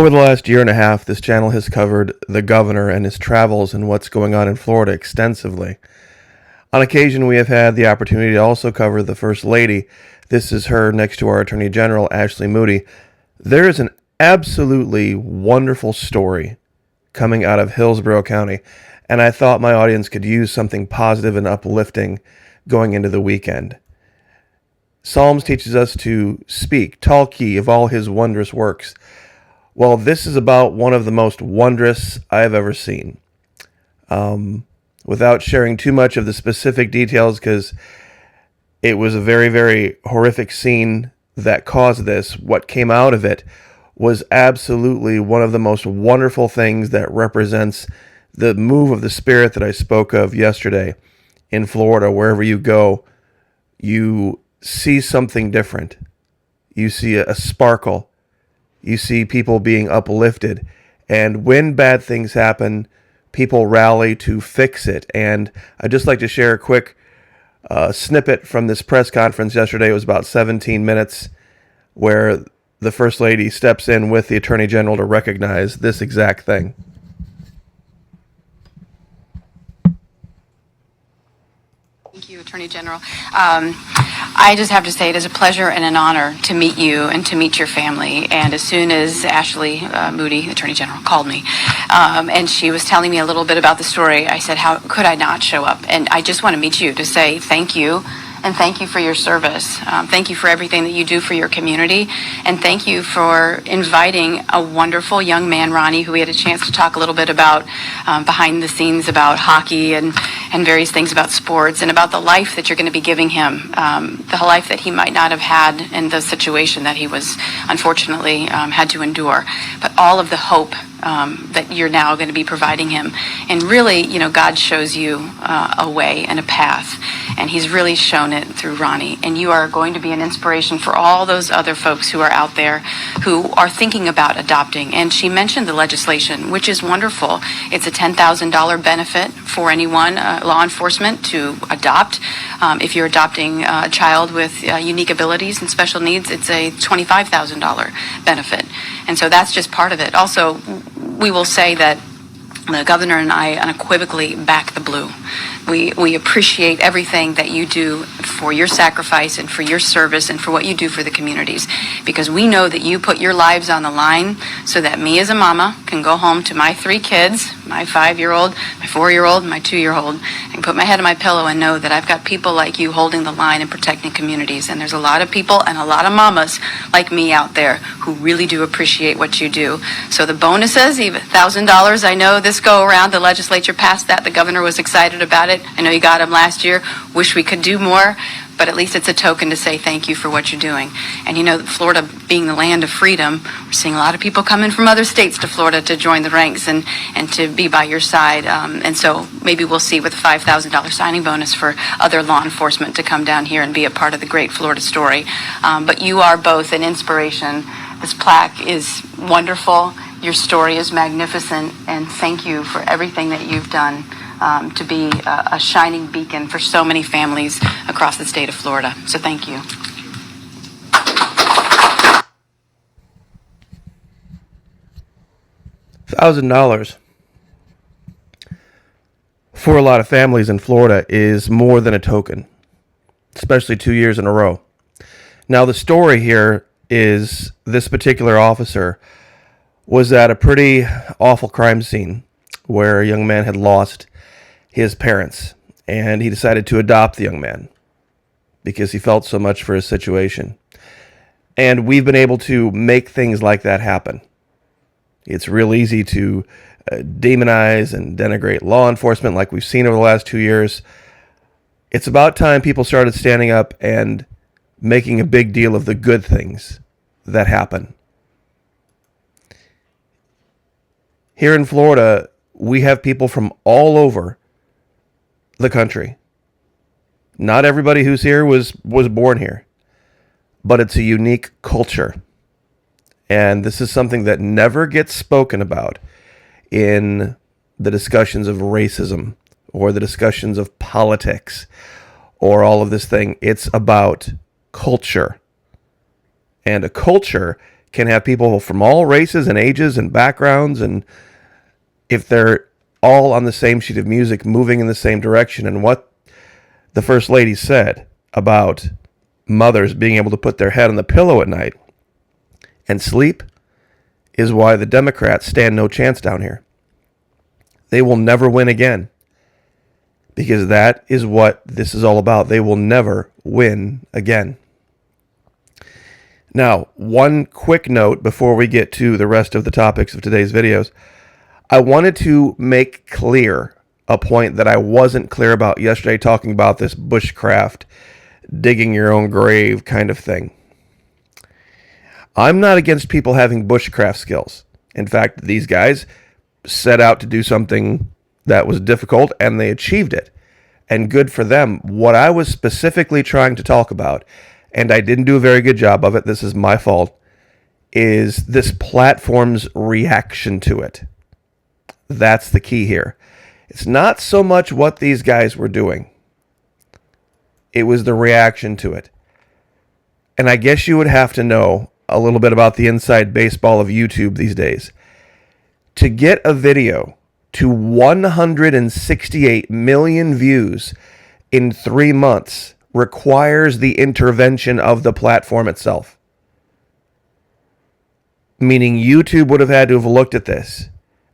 Over the last year and a half, this channel has covered the governor and his travels and what's going on in Florida extensively. On occasion, we have had the opportunity to also cover the First Lady. This is her next to our Attorney General, Ashley Moody. There is an absolutely wonderful story coming out of Hillsborough County, and I thought my audience could use something positive and uplifting going into the weekend. Psalms teaches us to speak, talkie of all his wondrous works. Well, this is about one of the most wondrous I have ever seen. Without sharing too much of the specific details, because it was a very, very horrific scene that caused this, what came out of it was absolutely one of the most wonderful things that represents the move of the Spirit that I spoke of yesterday in Florida. Wherever you go, you see something different. You see a sparkle. You see people being uplifted. And when bad things happen, people rally to fix it. And I'd just like to share a quick snippet from this press conference yesterday. It was about 17 minutes where the First Lady steps in with the Attorney General to recognize this exact thing. Thank you, Attorney General. I just have to say it is a pleasure and an honor to meet you and to meet your family. And as soon as Ashley Moody, Attorney General, called me, and she was telling me a little bit about the story, I said, how could I not show up? And I just want to meet you to say thank you. And thank you for your service. Thank you for everything that you do for your community. And thank you for inviting a wonderful young man, Ronnie, who we had a chance to talk a little bit about behind the scenes about hockey and various things about sports and about the life that you're going to be giving him, the life that he might not have had in the situation that he was unfortunately had to endure. But all of the hope that you're now going to be providing him. And really, God shows you a way and a path. And he's really shown it through Ronnie. And you are going to be an inspiration for all those other folks who are out there who are thinking about adopting. And she mentioned the legislation, which is wonderful. It's a $10,000 benefit for anyone, law enforcement, to adopt. If you're adopting a child with unique abilities and special needs, it's a $25,000 benefit. And so that's just part of it. Also, we will say that the governor and I unequivocally back the blue. We appreciate everything that you do for your sacrifice and for your service and for what you do for the communities, because we know that you put your lives on the line so that me as a mama can go home to my 3 kids, my 5-year-old, my 4-year-old, and my 2-year-old, and put my head on my pillow and know that I've got people like you holding the line and protecting communities. And there's a lot of people and a lot of mamas like me out there who really do appreciate what you do. So the bonuses, even $1,000, I know this go around, the legislature passed that. The governor was excited about it. I know you got them last year. Wish we could do more, but at least it's a token to say thank you for what you're doing. And Florida being the land of freedom, we're seeing a lot of people coming from other states to Florida to join the ranks and to be by your side. And so maybe we'll see with a $5,000 signing bonus for other law enforcement to come down here and be a part of the great Florida story. But you are both an inspiration. This plaque is wonderful. Your story is magnificent. And thank you for everything that you've done to be a shining beacon for so many families across the state of Florida. So thank you. $1,000 for a lot of families in Florida is more than a token, especially 2 years in a row. Now, the story here is this particular officer was at a pretty awful crime scene where a young man had lost his parents, and he decided to adopt the young man because he felt so much for his situation. And we've been able to make things like that happen. It's real easy to demonize and denigrate law enforcement like we've seen over the last 2 years. It's about time people started standing up and making a big deal of the good things that happen. Here in Florida, we have people from all over the country. Not everybody who's here was born here, but it's a unique culture. And this is something that never gets spoken about in the discussions of racism or the discussions of politics or all of this thing. It's about culture. And a culture can have people from all races and ages and backgrounds, and if they're all on the same sheet of music moving in the same direction. And what the First Lady said about mothers being able to put their head on the pillow at night and sleep is why the Democrats stand no chance down here. They will never win again, because that is what this is all about. They will never win again. Now, one quick note before we get to the rest of the topics of today's videos. I wanted to make clear a point that I wasn't clear about yesterday, talking about this bushcraft, digging your own grave kind of thing. I'm not against people having bushcraft skills. In fact, these guys set out to do something that was difficult, and they achieved it. And good for them. What I was specifically trying to talk about, and I didn't do a very good job of it, this is my fault, is this platform's reaction to it. That's the key here. It's not so much what these guys were doing. It was the reaction to it. And I guess you would have to know a little bit about the inside baseball of YouTube these days. To get a video to 168 million views in 3 months requires the intervention of the platform itself. Meaning YouTube would have had to have looked at this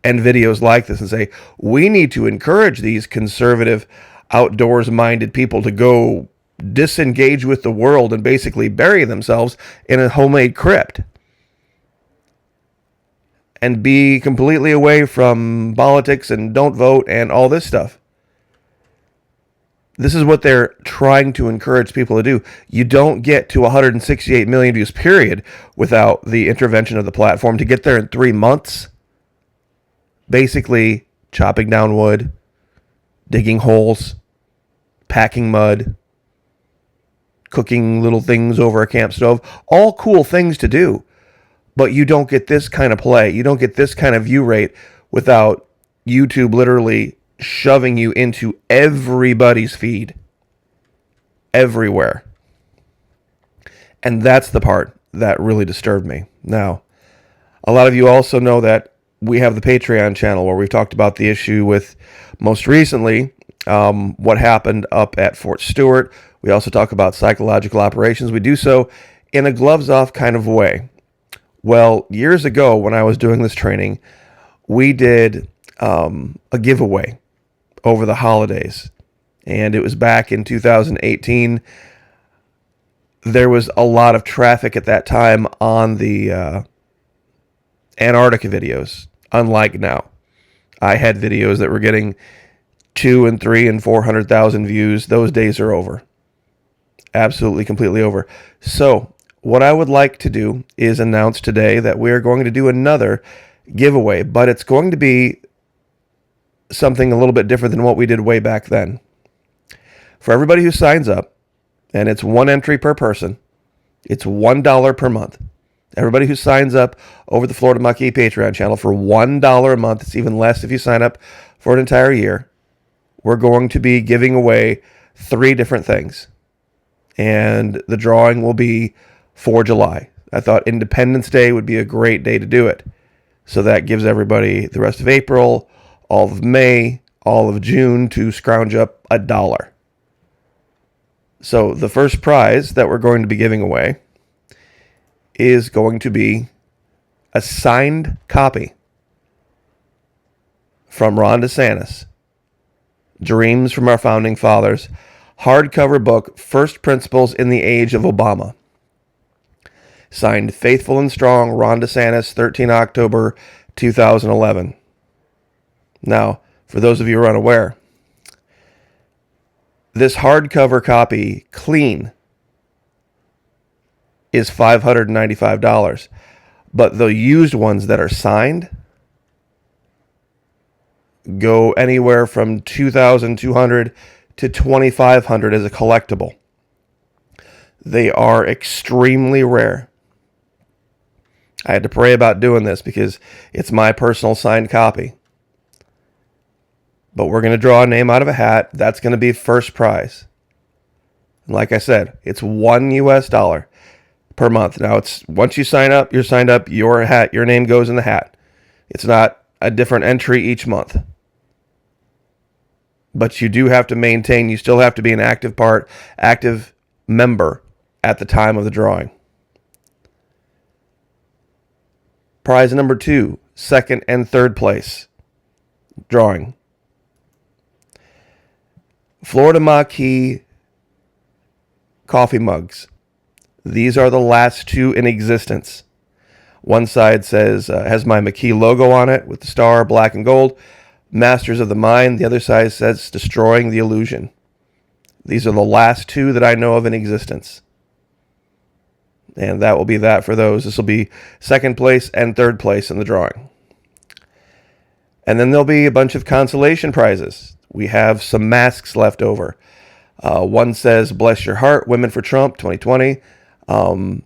and videos like this and say, we need to encourage these conservative, outdoors-minded people to go disengage with the world and basically bury themselves in a homemade crypt and be completely away from politics and don't vote and all this stuff. This is what they're trying to encourage people to do. You don't get to 168 million views, period, without the intervention of the platform. To get there in 3 months, basically chopping down wood, digging holes, packing mud, cooking little things over a camp stove, all cool things to do. But you don't get this kind of play. You don't get this kind of view rate without YouTube literally shoving you into everybody's feed. Everywhere. And that's the part that really disturbed me. Now, a lot of you also know that we have the Patreon channel where we've talked about the issue with, most recently, what happened up at Fort Stewart. We also talk about psychological operations. We do so in a gloves-off kind of way. Well, years ago when I was doing this training, we did a giveaway over the holidays. And it was back in 2018. There was a lot of traffic at that time on the Antarctica videos, unlike now. I had videos that were getting 2 and 3 and 400,000 views. Those days are over. Absolutely, completely over. So what I would like to do is announce today that we are going to do another giveaway, but it's going to be something a little bit different than what we did way back then. For everybody who signs up, and it's 1 entry per person, it's $1 per month. Everybody who signs up over the Florida Mucky Patreon channel for $1 a month, it's even less if you sign up for an entire year, we're going to be giving away 3 different things. And the drawing will be for July. I thought Independence Day would be a great day to do it. So that gives everybody the rest of April, all of May, all of June to scrounge up $1. So the first prize that we're going to be giving away is going to be a signed copy from Ron DeSantis, Dreams from Our Founding Fathers, hardcover book, First Principles in the Age of Obama. Signed Faithful and Strong, Ron DeSantis, 13 October 2011. Now, for those of you who are unaware, this hardcover copy, clean, is $595. But the used ones that are signed go anywhere from $2,200 to $2,500 as a collectible. They are extremely rare. I had to pray about doing this because it's my personal signed copy. But we're going to draw a name out of a hat. That's going to be first prize. And like I said, it's $1 US. per month. Now, it's once you sign up, you're signed up. Your name goes in the hat. It's not a different entry each month. But you do have to maintain. You still have to be an active member at the time of the drawing. Prize number 2, second and third place drawing. Florida Maquis coffee mugs. These are the last 2 in existence. One side says, has my Maquis logo on it with the star, black and gold. Masters of the Mind. The other side says, destroying the illusion. These are the last 2 that I know of in existence. And that will be that for those. This will be second place and third place in the drawing. And then there'll be a bunch of consolation prizes. We have some masks left over. One says, Bless Your Heart, Women for Trump 2020.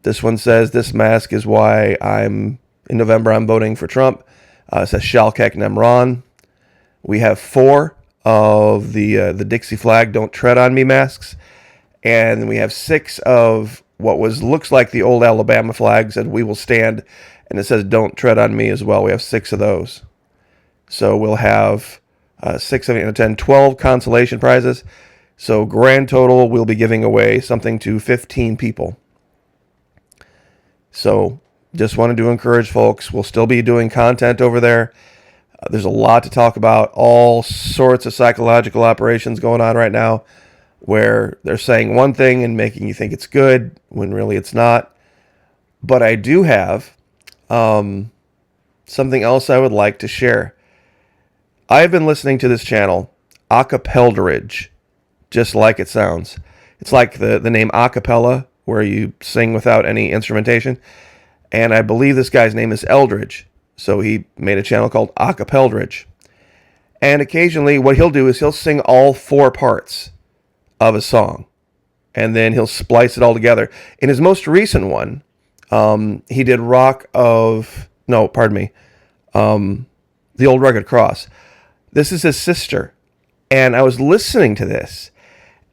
This one says, this mask is why in November I'm voting for Trump. It says, Shalkek Nemron. We have 4 of the Dixie flag, Don't Tread on Me masks. And we have 6 of what looks like the old Alabama flag, said We Will Stand. And it says, Don't Tread on Me as well. We have 6 of those. So we'll have 6, 7, 8, 9, 10, 12 consolation prizes. So grand total, we'll be giving away something to 15 people. So just wanted to encourage folks. We'll still be doing content over there. There's a lot to talk about. All sorts of psychological operations going on right now where they're saying one thing and making you think it's good when really it's not. But I do have something else I would like to share. I've been listening to this channel, Acapelderage, just like it sounds. It's like the name acapella, where you sing without any instrumentation. And I believe this guy's name is Eldridge. So he made a channel called Acapelderage. And occasionally what he'll do is he'll sing all 4 parts of a song. And then he'll splice it all together. In his most recent one, he did The Old Rugged Cross. This is his sister. And I was listening to this,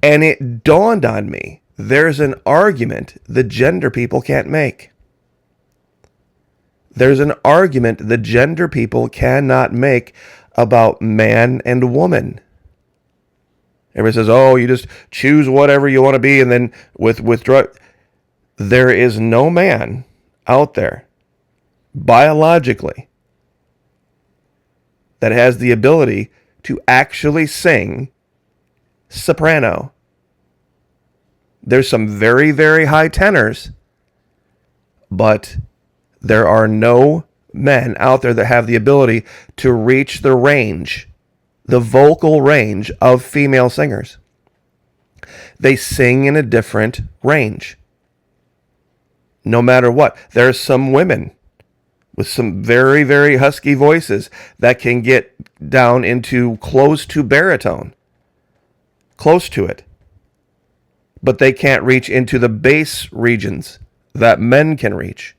and it dawned on me, there's an argument the gender people can't make. There's an argument the gender people cannot make about man and woman. Everybody says, oh, you just choose whatever you want to be, and then with drug. There is no man out there, biologically, that has the ability to actually sing soprano. There's some very, very high tenors, but there are no men out there that have the ability to reach the range, the vocal range of female singers. They sing in a different range. No matter what. There are some women with some very, very husky voices that can get down into close to baritone. Close to it. But they can't reach into the bass regions that men can reach.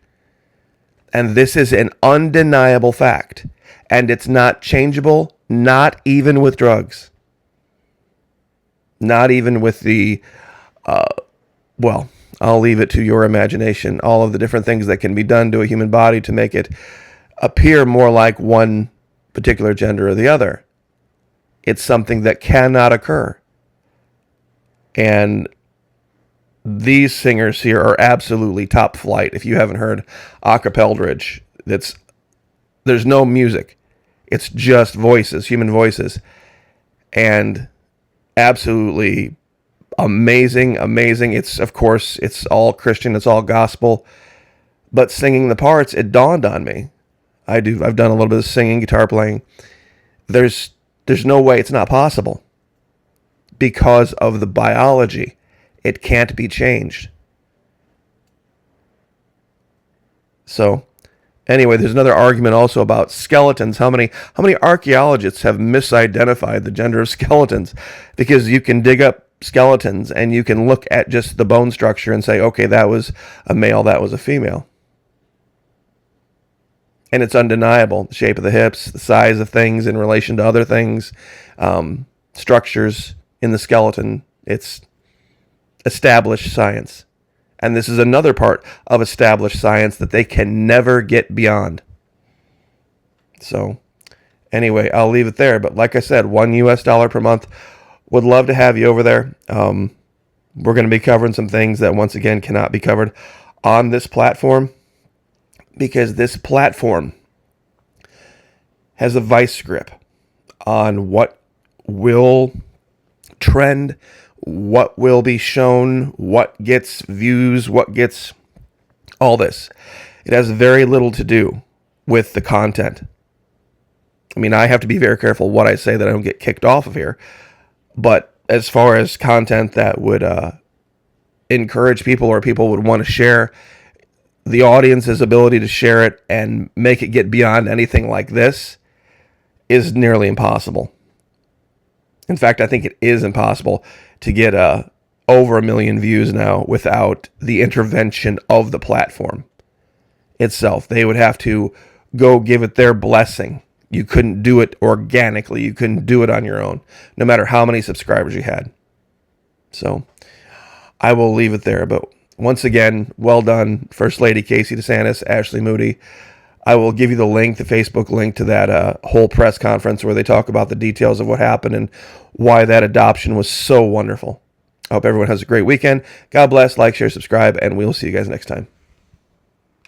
And this is an undeniable fact. And it's not changeable, not even with drugs. Not even with the, I'll leave it to your imagination. All of the different things that can be done to a human body to make it appear more like one particular gender or the other. It's something that cannot occur. And these singers here are absolutely top flight. If you haven't heard Acapelderage, there's no music. It's just voices, human voices. And absolutely amazing. It's, of course, it's all Christian, it's all gospel. But singing the parts, it dawned on me. I've done a little bit of singing, guitar playing. There's no way it's not possible. Because of the biology. It can't be changed. So, anyway, there's another argument also about skeletons. How many archaeologists have misidentified the gender of skeletons? Because you can dig up skeletons and you can look at just the bone structure and say, okay, that was a male, that was a female. And it's undeniable. The shape of the hips, the size of things in relation to other things, structures in the skeleton. It's established science. And this is another part of established science that they can never get beyond. So, anyway, I'll leave it there. But like I said, $1 per month. Would love to have you over there. We're going to be covering some things that, once again, cannot be covered on this platform, because this platform has a vice grip on what will trend, what will be shown, what gets views, what gets all this. It has very little to do with the content. I mean, I have to be very careful what I say that I don't get kicked off of here. But as far as content that would encourage people or people would want to share, the audience's ability to share it and make it get beyond anything like this is nearly impossible. In fact, I think it is impossible to get over 1 million views now without the intervention of the platform itself. They would have to go give it their blessing. You couldn't do it organically. You couldn't do it on your own, no matter how many subscribers you had. So I will leave it there. But once again, well done, First Lady Casey Desantis, Ashley Moody. I will give you the link, the Facebook link to that whole press conference where they talk about the details of what happened and why that adoption was so wonderful. I hope everyone has a great weekend. God bless, like, share, subscribe, and we'll see you guys next time.